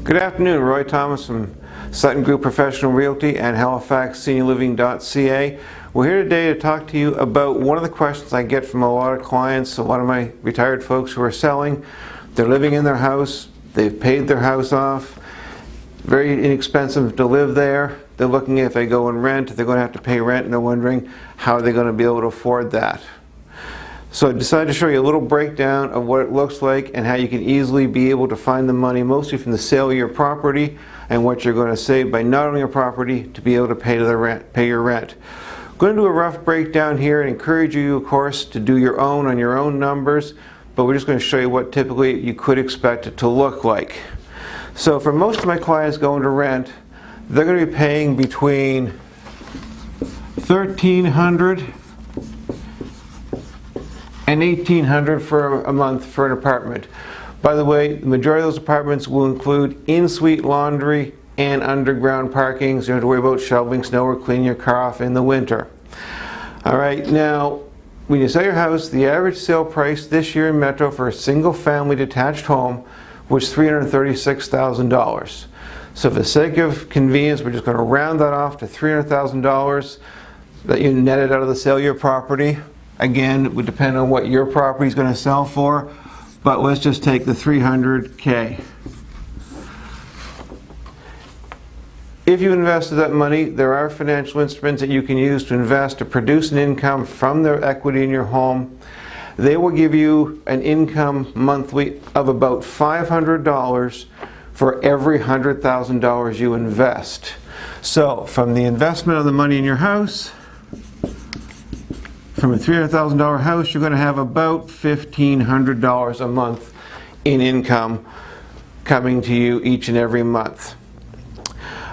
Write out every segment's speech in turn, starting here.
Good afternoon, Roy Thomas from Sutton Group Professional Realty and Halifax SeniorLiving.ca. We're here today to talk to you about one of the questions I get from a lot of clients, a lot of my retired folks who are selling. They're living in their house, they've paid their house off, very inexpensive to live there. They're looking at if they go and rent, they're going to have to pay rent, and they're wondering how are they going to be able to afford that. So I decided to show you a little breakdown of what it looks like and how you can easily be able to find the money, mostly from the sale of your property, and what you're going to save by not owning your property to be able to pay your rent. I'm going to do a rough breakdown here and encourage you, of course, to do your own on your own numbers, but we're just going to show you what typically you could expect it to look like. So for most of my clients going to rent, they're going to be paying between $1,300 and $1,800 for a month for an apartment. By the way, the majority of those apartments will include in-suite laundry and underground parking, so you don't have to worry about shoveling snow or cleaning your car off in the winter. All right, now, when you sell your house, the average sale price this year in Metro for a single-family detached home was $336,000. So for the sake of convenience, we're just going to round that off to $300,000 that you netted out of the sale of your property. Again, it would depend on what your property is going to sell for, but let's just take the $300K. If you invested that money, there are financial instruments that you can use to invest to produce an income from the equity in your home. They will give you an income monthly of about $500 for every $100,000 you invest. So, from the investment of the money in your house, from a $300,000 house, you're going to have about $1,500 a month in income coming to you each and every month.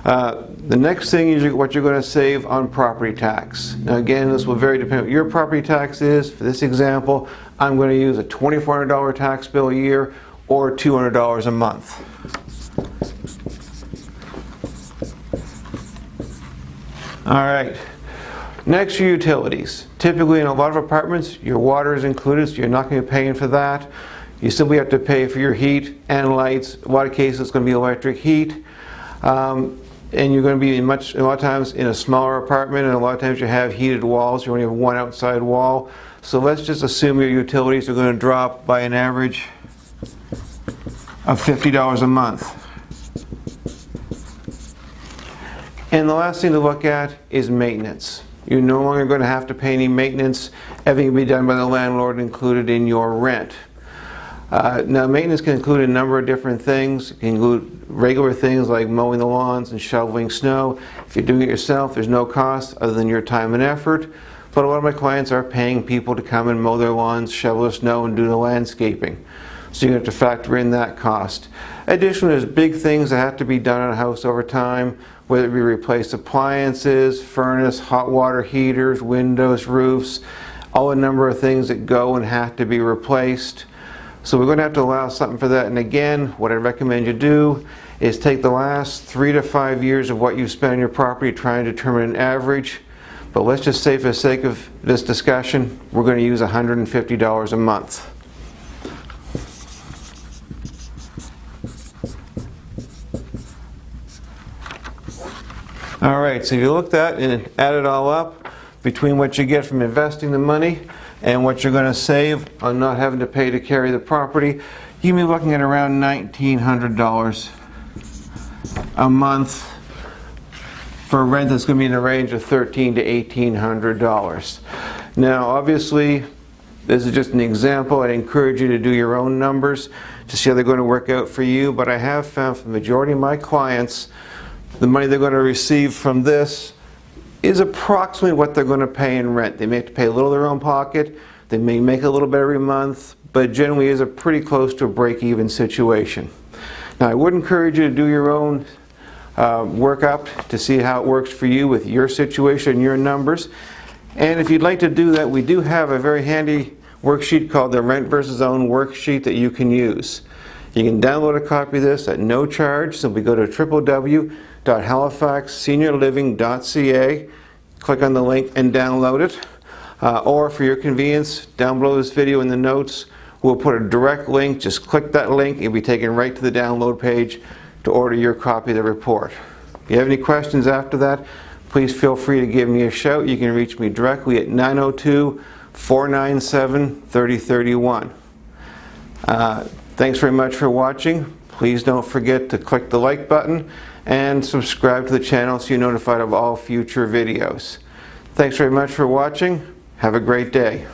The next thing is what you're going to save on property tax. Now again, this will vary depending on what your property tax is. For this example, I'm going to use a $2,400 tax bill a year or $200 a month. All right. Next, your utilities. Typically in a lot of apartments, your water is included, so you're not going to be paying for that. You simply have to pay for your heat and lights. A lot of cases it's going to be electric heat. And you're going to be a lot of times in a smaller apartment, and a lot of times you have heated walls. You only have one outside wall. So let's just assume your utilities are going to drop by an average of $50 a month. And the last thing to look at is maintenance. You're no longer going to have to pay any maintenance. Everything will be done by the landlord, included in your rent. Now, maintenance can include a number of different things. It can include regular things like mowing the lawns and shoveling snow. If you're doing it yourself, there's no cost other than your time and effort. But a lot of my clients are paying people to come and mow their lawns, shovel the snow, and do the landscaping. So you have to factor in that cost. Additionally, there's big things that have to be done on a house over time, whether it be replace appliances, furnace, hot water heaters, windows, roofs, all a number of things that go and have to be replaced. So we're going to have to allow something for that. And again, what I recommend you do is take the last 3 to 5 years of what you spent on your property, try and determine an average. But let's just say for the sake of this discussion, we're going to use $150 a month. All right, so you looked at and add it all up between what you get from investing the money and what you're going to save on not having to pay to carry the property. You can be looking at around $1,900 a month for rent that's going to be in the range of $1,300 to $1,800. Now, obviously, this is just an example. I encourage you to do your own numbers to see how they're going to work out for you, but I have found for the majority of my clients, the money they're going to receive from this is approximately what they're going to pay in rent. They may have to pay a little of their own pocket, they may make a little bit every month, but generally is a pretty close to a break-even situation. Now, I would encourage you to do your own workup to see how it works for you with your situation and your numbers. And if you'd like to do that, we do have a very handy worksheet called the Rent versus Own worksheet that you can use. You can download a copy of this at no charge. Simply go to www.halifaxseniorliving.ca, click on the link and download it. Or for your convenience, down below this video in the notes, we'll put a direct link. Just click that link, you'll be taken right to the download page to order your copy of the report. If you have any questions after that, please feel free to give me a shout. You can reach me directly at 902-497-3031. Thanks very much for watching. Please don't forget to click the like button and subscribe to the channel so you're notified of all future videos. Thanks very much for watching. Have a great day.